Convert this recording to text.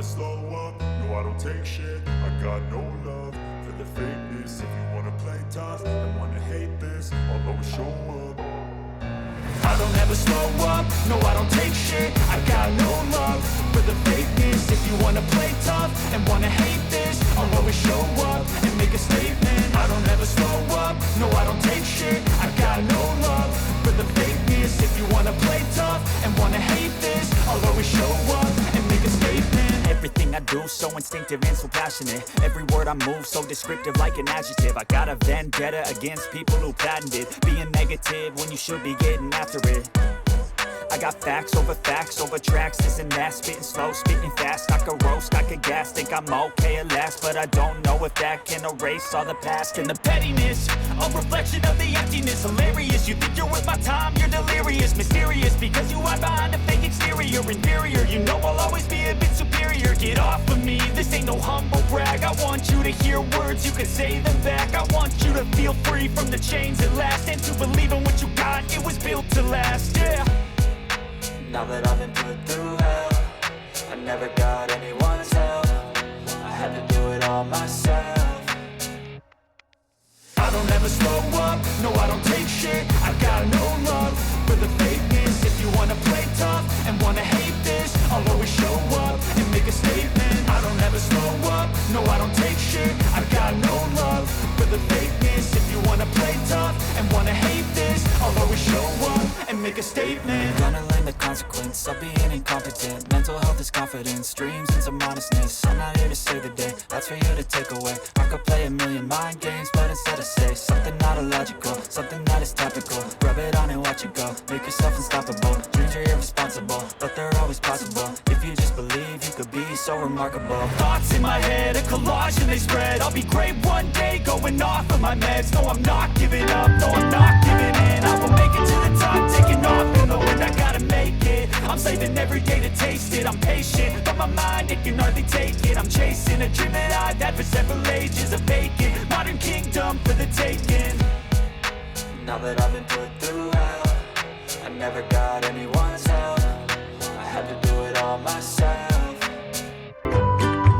slow up, no I don't take shit. I got no love for the fakeness. If you wanna play tough and wanna hate this, I'll always show up. I don't ever slow up, no I don't take shit. I got no love for the fakeness. If you wanna play tough and wanna hate this, I'll always show up and make a statement. I don't ever slow up, no I don't take shit. I got no love for the fakeness. If you wanna play tough and wanna hate this, I'll always show up and make a statement. Everything I do so instinctive and so passionate. Every word I move so descriptive like an adjective. I got a vendetta against people who patented being negative when you should be getting after it. I got facts over tracks, this and that. Spitting slow, spitting fast, I could roast, I could gas. Think I'm okay at last, but I don't know if that can erase all the past. And the pettiness, a reflection of the emptiness. Hilarious, you think you're worth my time, you're delirious. Mysterious, because you hide behind a fake exterior. Inferior, you know I'll always be a bit superior. Get off of me, this ain't no humble brag. I want you to hear words, you can say them back. I want you to feel free from the chains at last, and to believe in what you got, it was built to last, yeah. Now that I've been put through hell, I never got anyone's help. I had to do it all myself. I don't ever slow up, no I don't take shit. I got no love for the fakeness. If you wanna play tough and wanna hate this, I'll always show up and make a statement. I don't ever slow up, no I don't take shit. I got no love for the fakeness. If you wanna play tough and wanna hate this, I'll always show up and make a statement. Gonna learn the consequence of being incompetent. Mental health is confidence, dreams and some honestness. I'm not here to save the day, that's for you to take away. I could play a million mind games, but instead I say something not illogical, something that is topical. Rub it on and watch it go, make yourself unstoppable. Dreams are irresponsible, but they're always possible. If you just believe, you could be so remarkable. Thoughts in my head, a collage and they spread. I'll be great one day, going off of my meds. No, I'm not giving up, no, I'm not giving in. I will make it to the top, taking off in the wind. I gotta make it, I'm saving every day to taste it. I'm patient, but my mind, it can hardly take it. I'm chasing a dream that I've had for several ages. A vacant, modern kingdom for the taking. Now that I've been put through hell, I never got anyone's help. I had to do it all myself.